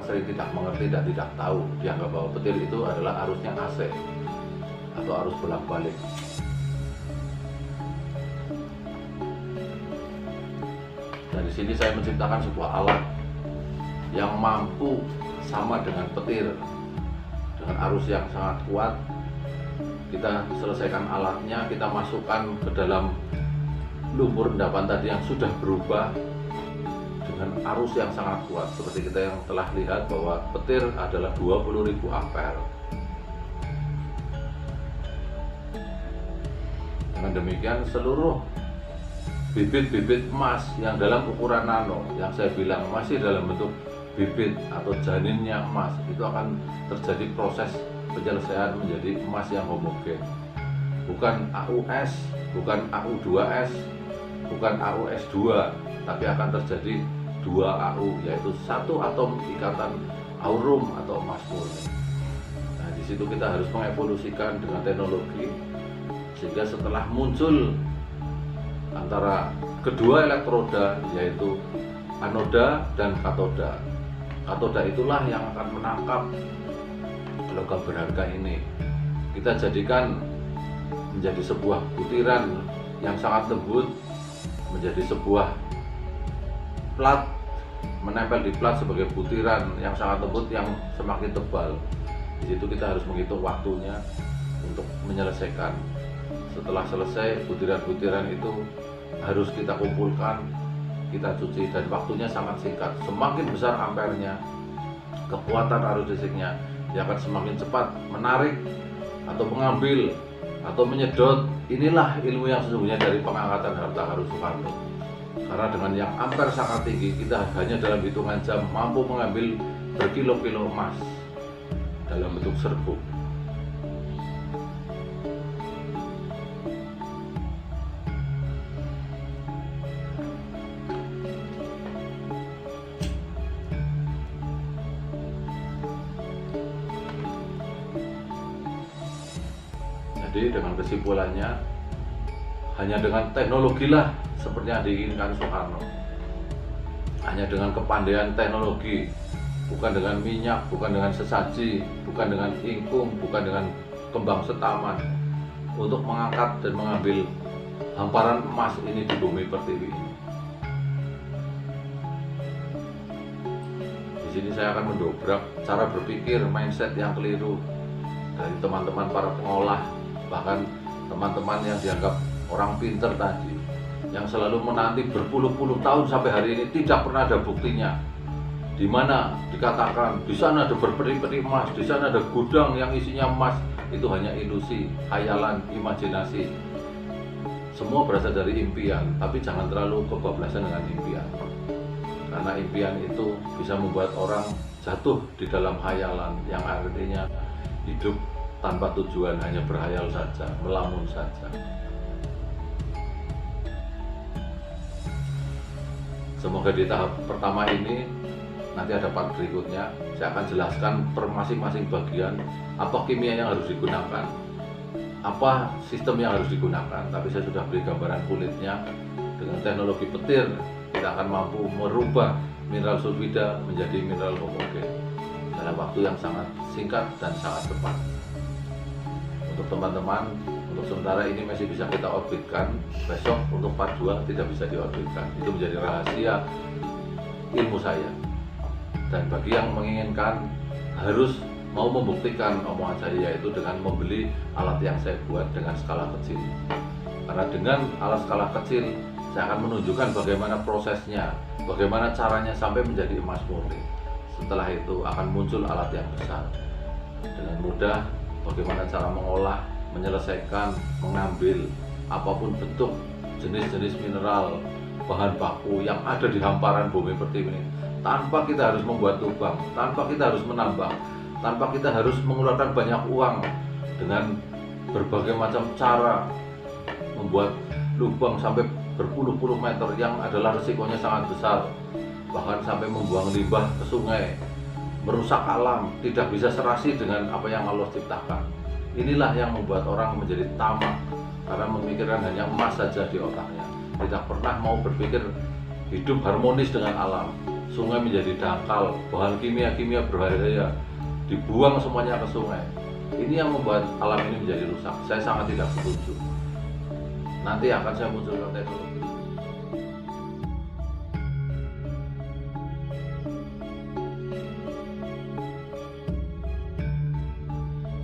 sering tidak mengerti dan tidak tahu, dianggap bahwa petir itu adalah arusnya AC atau arus bolak-balik. Dan di sini saya menciptakan sebuah alat yang mampu sama dengan petir, dengan arus yang sangat kuat. Kita selesaikan alatnya, kita masukkan ke dalam lumpur endapan tadi yang sudah berubah dengan arus yang sangat kuat. Seperti kita yang telah lihat bahwa petir adalah 20.000 ampere. Dengan demikian seluruh bibit-bibit emas yang dalam ukuran nano, yang saya bilang masih dalam bentuk bibit atau janinnya emas, itu akan terjadi proses penyelesaian menjadi emas yang homogen. Bukan AUS, bukan AU2S, bukan AUS2, tapi akan terjadi 2 AU, yaitu satu atom ikatan aurum atau emas murni. Nah, di situ kita harus mengevolusikan dengan teknologi sehingga setelah muncul antara kedua elektroda, yaitu anoda dan katoda. Katoda itulah yang akan menangkap logam berharga ini. Kita jadikan menjadi sebuah butiran yang sangat lembut, menjadi sebuah plat, menempel di plat sebagai butiran yang sangat lembut yang semakin tebal. Di situ kita harus menghitung waktunya untuk menyelesaikan. Setelah selesai, butiran-butiran itu harus kita kumpulkan, kita cuci, dan waktunya sangat singkat. Semakin besar ampernya, kekuatan arus listriknya, dia akan semakin cepat menarik atau mengambil atau menyedot. Inilah ilmu yang sesungguhnya dari pengangkatan harta karun Soekarno. Karena dengan yang ampere sangat tinggi, kita hanya dalam hitungan jam mampu mengambil berkilo-kilo emas dalam bentuk serbuk. Jadi dengan kesimpulannya, hanya dengan teknologilah seperti yang diinginkan Soekarno. Hanya dengan kepandaian teknologi, bukan dengan minyak, bukan dengan sesaji, bukan dengan ingkung, bukan dengan kembang setaman, untuk mengangkat dan mengambil hamparan emas ini di bumi pertiwi ini. Di sini saya akan mendobrak cara berpikir, mindset yang keliru dari teman-teman para pengolah, bahkan teman-teman yang dianggap orang pinter tadi, yang selalu menanti berpuluh-puluh tahun sampai hari ini tidak pernah ada buktinya. Di mana dikatakan di sana ada berperi-peri emas, di sana ada gudang yang isinya emas, itu hanya ilusi, khayalan, imajinasi. Semua berasal dari impian, tapi jangan terlalu kebablasan dengan impian. Karena impian itu bisa membuat orang jatuh di dalam khayalan yang artinya hidup tanpa tujuan, hanya berhayal saja, melamun saja. Semoga di tahap pertama ini, nanti ada part berikutnya, saya akan jelaskan per masing-masing bagian apa kimia yang harus digunakan, apa sistem yang harus digunakan. Tapi saya sudah beri gambaran kulitnya. Dengan teknologi petir, kita akan mampu merubah mineral sulfida menjadi mineral homogen dalam waktu yang sangat singkat dan sangat cepat. Untuk teman-teman, untuk sementara ini masih bisa kita orbitkan. Besok untuk part 2 tidak bisa diorbitkan. Itu menjadi rahasia ilmu saya. Dan bagi yang menginginkan, harus mau membuktikan omongan saya, yaitu dengan membeli alat yang saya buat dengan skala kecil. Karena dengan alat skala kecil, saya akan menunjukkan bagaimana prosesnya, bagaimana caranya sampai menjadi emas murni. Setelah itu akan muncul alat yang besar. Dengan mudah, bagaimana cara mengolah, menyelesaikan, mengambil apapun bentuk jenis-jenis mineral, bahan baku yang ada di hamparan bumi pertiwi ini, tanpa kita harus membuat lubang, tanpa kita harus menambang, tanpa kita harus mengeluarkan banyak uang, dengan berbagai macam cara membuat lubang sampai berpuluh-puluh meter yang adalah risikonya sangat besar, bahkan sampai membuang limbah ke sungai, merusak alam, tidak bisa serasi dengan apa yang Allah ciptakan. Inilah yang membuat orang menjadi tamak, karena memikirkan hanya emas saja di otaknya, tidak pernah mau berpikir hidup harmonis dengan alam. sungai menjadi dangkal, bahan kimia-kimia berbahaya dibuang semuanya ke sungai. Ini yang membuat alam ini menjadi rusak. Saya sangat tidak setuju. Nanti akan saya munculkan teknologi.